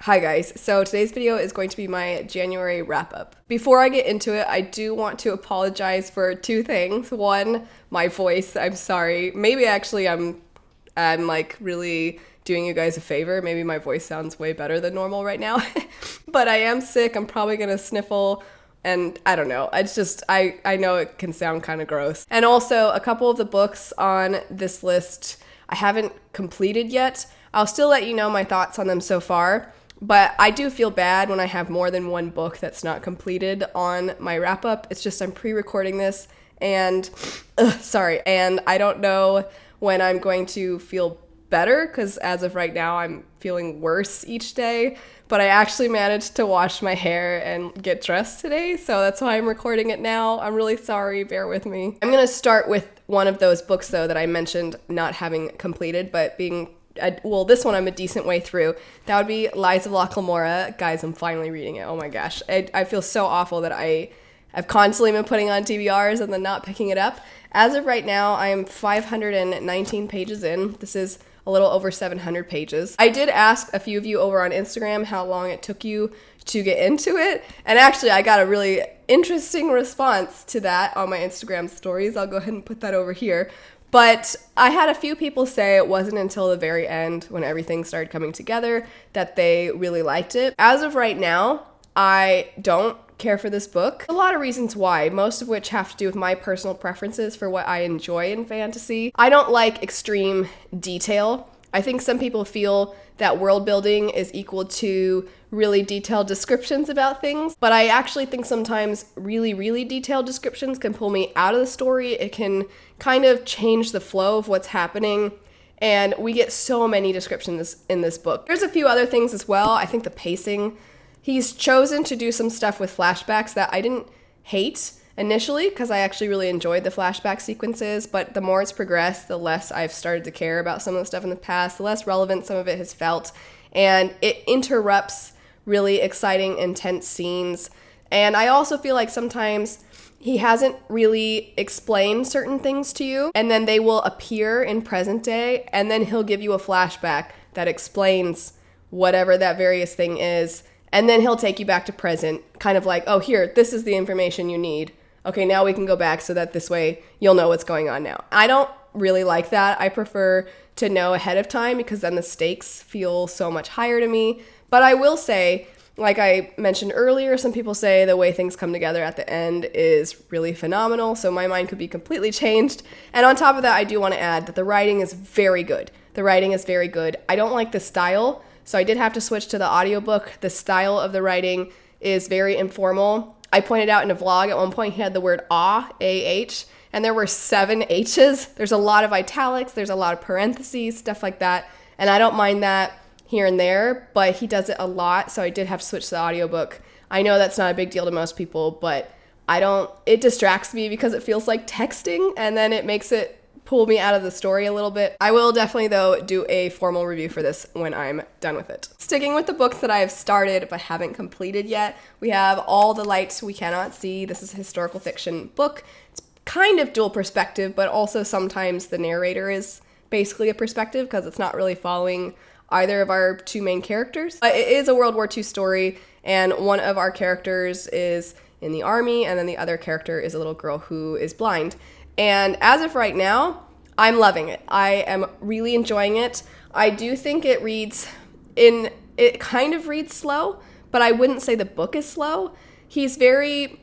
Hi guys, so today's video is going to be my January wrap-up. Before I get into it, I do want to apologize for two things. One, my voice, I'm sorry. Maybe actually I'm like really doing you guys a favor. Maybe my voice sounds way better than normal right now. But I am sick, I'm probably gonna sniffle, and I don't know. It's just, I know it can sound kind of gross. And also, a couple of the books on this list I haven't completed yet. I'll still let you know my thoughts on them so far. But I do feel bad when I have more than one book that's not completed on my wrap-up. It's just I'm pre-recording this and, and I don't know when I'm going to feel better because as of right now I'm feeling worse each day. But I actually managed to wash my hair and get dressed today, so that's why I'm recording it now. I'm really sorry, bear with me. I'm gonna start with one of those books though that I mentioned not having completed, but being this one I'm a decent way through. That would be Lies of Locke, Lamora. Guys, I'm finally reading it. Oh my gosh. I feel so awful that I've constantly been putting on TBRs and then not picking it up. As of right now, I am 519 pages in. This is a little over 700 pages. I did ask a few of you over on Instagram how long it took you to get into it. And actually, I got a really interesting response to that on my Instagram stories. I'll go ahead and put that over here. But I had a few people say it wasn't until the very end when everything started coming together that they really liked it. As of right now, I don't care for this book. A lot of reasons why, most of which have to do with my personal preferences for what I enjoy in fantasy. I don't like extreme detail. I think some people feel that world building is equal to really detailed descriptions about things, but I actually think sometimes really, really detailed descriptions can pull me out of the story. It can kind of change the flow of what's happening, and we get so many descriptions in this book. There's a few other things as well. I think the pacing, he's chosen to do some stuff with flashbacks that I didn't hate initially because I actually really enjoyed the flashback sequences, but the more it's progressed, the less I've started to care about some of the stuff in the past, the less relevant some of it has felt, and it interrupts really exciting, intense scenes. And I also feel like sometimes he hasn't really explained certain things to you, and then they will appear in present day, and then he'll give you a flashback that explains whatever that various thing is, and then he'll take you back to present, kind of like, oh, here, this is the information you need. Okay, now we can go back so that this way you'll know what's going on now. I don't really like that. I prefer to know ahead of time because then the stakes feel so much higher to me. But I will say, like I mentioned earlier, some people say the way things come together at the end is really phenomenal, so my mind could be completely changed. And on top of that, I do want to add that the writing is very good. The writing is very good. I don't like the style, so I did have to switch to the audiobook. The style of the writing is very informal. I pointed out in a vlog at one point he had the word ah, A-H, and there were 7 H's. There's a lot of italics, there's a lot of parentheses, stuff like that, and I don't mind that here and there, but he does it a lot, so I did have to switch to the audiobook. I know that's not a big deal to most people, but it distracts me because it feels like texting, and then it makes it pull me out of the story a little bit. I will definitely, though, do a formal review for this when I'm done with it. Sticking with the books that I have started but haven't completed yet, we have All the Lights We Cannot See. This is a historical fiction book. It's kind of dual perspective, but also sometimes the narrator is basically a perspective because it's not really following either of our two main characters. But it is a World War II story, and one of our characters is in the army, and then the other character is a little girl who is blind. And as of right now, I'm loving it. I am really enjoying it. I do think it kind of reads slow, but I wouldn't say the book is slow. He's very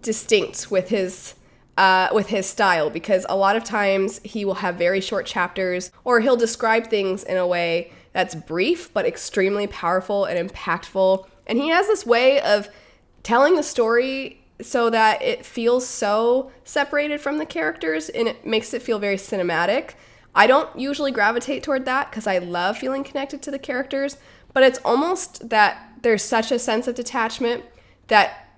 distinct with his style because a lot of times he will have very short chapters or he'll describe things in a way that's brief but extremely powerful and impactful. And he has this way of telling the story so that it feels so separated from the characters and it makes it feel very cinematic. I don't usually gravitate toward that because I love feeling connected to the characters, but it's almost that there's such a sense of detachment that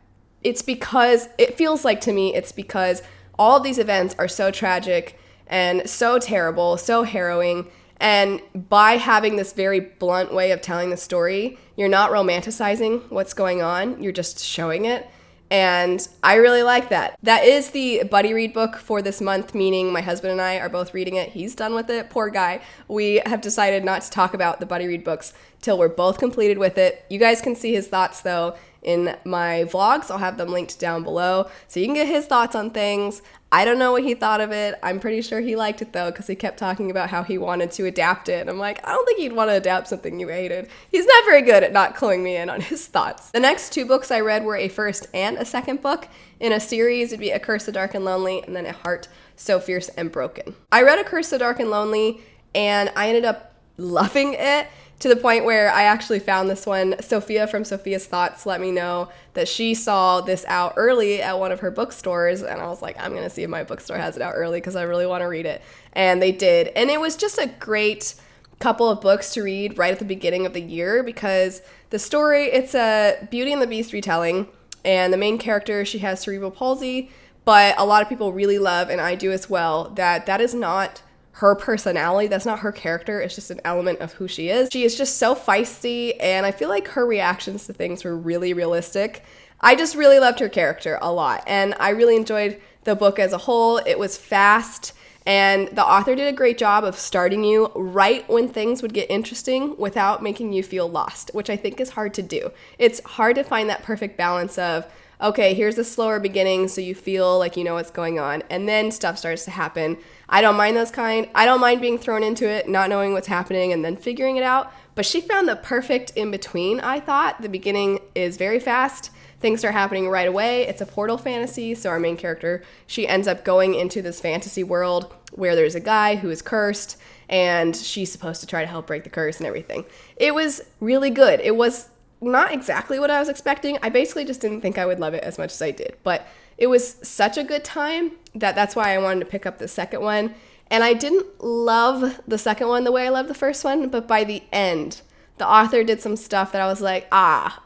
it's because, it feels like to me, it's because all of these events are so tragic and so terrible, so harrowing, and by having this very blunt way of telling the story, you're not romanticizing what's going on, you're just showing it. And I really like that. That is the buddy read book for this month, meaning my husband and I are both reading it. He's done with it, poor guy. We have decided not to talk about the buddy read books till we're both completed with it. You guys can see his thoughts though in my vlogs. I'll have them linked down below so you can get his thoughts on things. I don't know what he thought of it. I'm pretty sure he liked it though, because he kept talking about how he wanted to adapt it. And I'm like, I don't think he'd want to adapt something you hated. He's not very good at not cluing me in on his thoughts. The next 2 books I read were a first and a second book in a series. It'd be A Curse so Dark and Lonely, and then A Heart So Fierce and Broken. I read A Curse so Dark and Lonely, and I ended up loving it, to the point where I actually found this one. Sophia from Sophia's Thoughts let me know that she saw this out early at one of her bookstores, and I was like, I'm gonna see if my bookstore has it out early because I really want to read it. And they did. And it was just a great couple of books to read right at the beginning of the year, because the story, it's a Beauty and the Beast retelling, and the main character, she has cerebral palsy, but a lot of people really love, and I do as well, that is not her personality. That's not her character. It's just an element of who she is. She is just so feisty, and I feel like her reactions to things were really realistic. I just really loved her character a lot, and I really enjoyed the book as a whole. It was fast, and the author did a great job of starting you right when things would get interesting without making you feel lost, which I think is hard to do. It's hard to find that perfect balance of, okay, here's a slower beginning so you feel like you know what's going on, and then stuff starts to happen. I don't mind those kind. I don't mind being thrown into it, not knowing what's happening, and then figuring it out. But she found the perfect in-between, I thought. The beginning is very fast. Things start happening right away. It's a portal fantasy, so our main character, she ends up going into this fantasy world where there's a guy who is cursed, and she's supposed to try to help break the curse and everything. It was really good. It was not exactly what I was expecting. I basically just didn't think I would love it as much as I did. But it was such a good time that's why I wanted to pick up the second one. And I didn't love the second one the way I loved the first one, but by the end, the author did some stuff that I was like,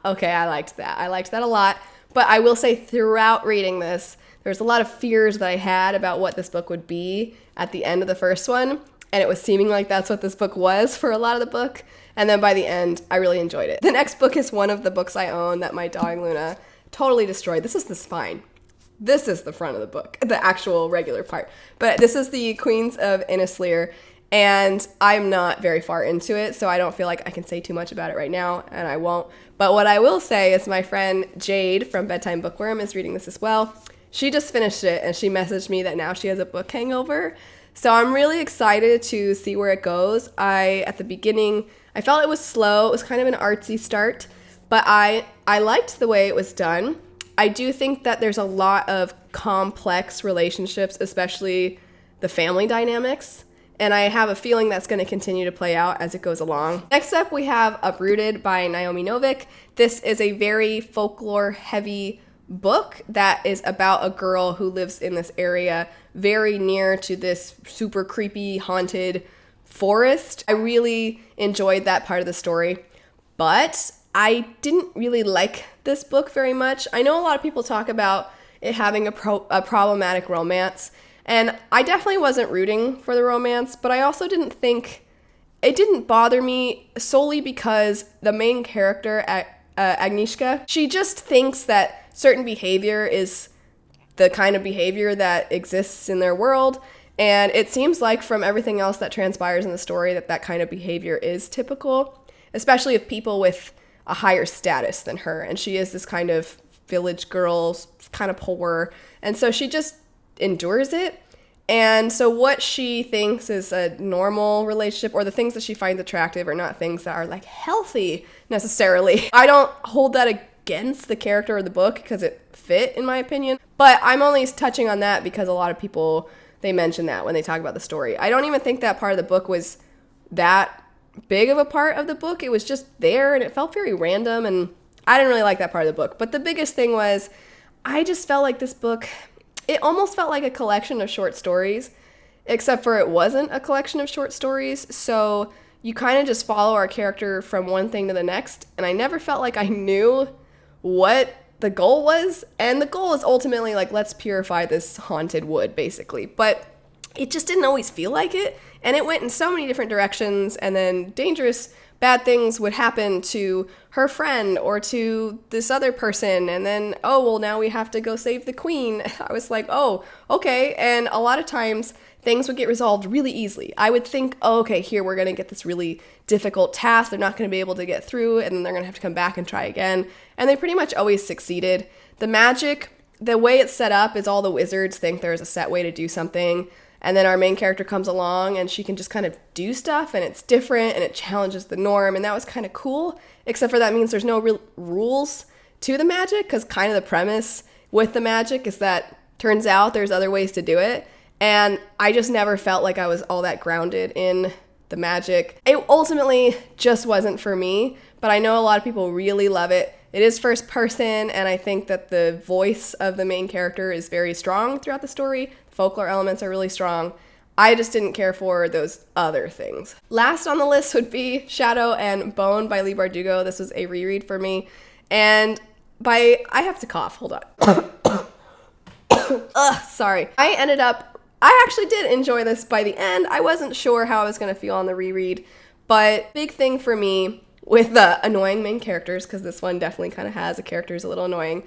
okay, I liked that. I liked that a lot. But I will say throughout reading this, there's a lot of fears that I had about what this book would be at the end of the first one. And it was seeming like that's what this book was for a lot of the book. And then by the end, I really enjoyed it. The next book is one of the books I own that my dog Luna totally destroyed. This is the spine. This is the front of the book, the actual regular part. But this is the Queens of Ennis, Lear, and I'm not very far into it, so I don't feel like I can say too much about it right now, and I won't. But what I will say is my friend Jade from Bedtime Bookworm is reading this as well. She just finished it, and she messaged me that now she has a book hangover. So I'm really excited to see where it goes. At the beginning, I felt it was slow. It was kind of an artsy start, but I liked the way it was done. I do think that there's a lot of complex relationships, especially the family dynamics, and I have a feeling that's going to continue to play out as it goes along. Next up, we have Uprooted by Naomi Novik. This is a very folklore-heavy book that is about a girl who lives in this area very near to this super creepy, haunted forest. I really enjoyed that part of the story, but I didn't really like this book very much. I know a lot of people talk about it having a problematic romance, and I definitely wasn't rooting for the romance, but I also didn't think, it didn't bother me solely because the main character, Agnieszka, she just thinks that certain behavior is the kind of behavior that exists in their world, and it seems like from everything else that transpires in the story that kind of behavior is typical, especially of people with a higher status than her, and she is this kind of village girl, kind of poor, and so she just endures it. And so what she thinks is a normal relationship, or the things that she finds attractive, are not things that are like healthy necessarily. I don't hold that against the character or the book because it fit, in my opinion, but I'm only touching on that because a lot of people, they mention that when they talk about the story. I don't even think that part of the book was that big of a part of the book. It was just there, and it felt very random, and I didn't really like that part of the book. But the biggest thing was, I just felt like this book, it almost felt like a collection of short stories, except for it wasn't a collection of short stories. So you kind of just follow our character from one thing to the next, and I never felt like I knew what the goal was. And the goal is ultimately like, let's purify this haunted wood, basically. But it just didn't always feel like it, and it went in so many different directions, and then dangerous bad things would happen to her friend or to this other person, and then, oh, well, now we have to go save the queen. I was like, oh, okay. And a lot of times things would get resolved really easily. I would think, oh, okay, here we're going to get this really difficult task. They're not going to be able to get through, and then they're going to have to come back and try again. And they pretty much always succeeded. The magic, the way it's set up is all the wizards think there's a set way to do something. And then our main character comes along and she can just kind of do stuff, and it's different and it challenges the norm. And that was kind of cool, except for that means there's no real rules to the magic, because kind of the premise with the magic is that turns out there's other ways to do it. And I just never felt like I was all that grounded in the magic. It ultimately just wasn't for me, but I know a lot of people really love it. It is first person, and I think that the voice of the main character is very strong throughout the story. The folklore elements are really strong. I just didn't care for those other things. Last on the list would be Shadow and Bone by Leigh Bardugo. This was a reread for me. And I have to cough, hold on. Sorry. I actually did enjoy this by the end. I wasn't sure how I was going to feel on the reread, but big thing for me with the annoying main characters, because this one definitely kind of has a character who's a little annoying,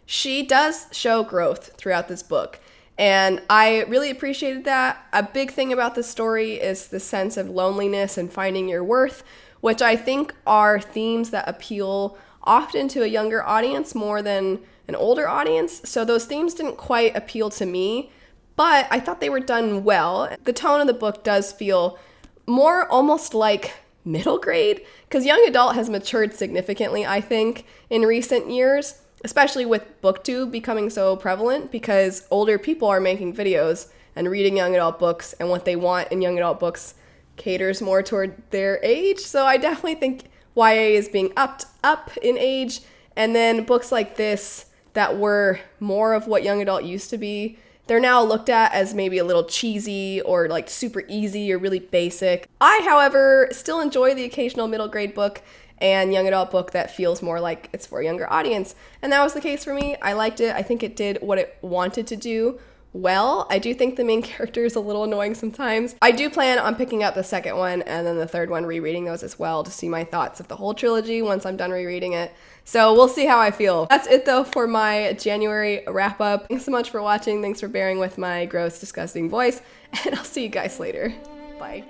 she does show growth throughout this book. And I really appreciated that. A big thing about this story is the sense of loneliness and finding your worth, which I think are themes that appeal often to a younger audience more than an older audience. So those themes didn't quite appeal to me, but I thought they were done well. The tone of the book does feel more almost like middle grade, because young adult has matured significantly, I think, in recent years, especially with booktube becoming so prevalent, because older people are making videos and reading young adult books, and what they want in young adult books caters more toward their age. So I definitely think YA is being upped up in age, and then books like this that were more of what young adult used to be, they're now looked at as maybe a little cheesy or like super easy or really basic. I, however, still enjoy the occasional middle grade book and young adult book that feels more like it's for a younger audience. And that was the case for me. I liked it. I think it did what it wanted to do well. I do think the main character is a little annoying sometimes. I do plan on picking up the second one and then the third one, rereading those as well to see my thoughts of the whole trilogy once I'm done rereading it. So we'll see how I feel. That's it though for my January wrap up. Thanks so much for watching. Thanks for bearing with my gross, disgusting voice, and I'll see you guys later. Bye.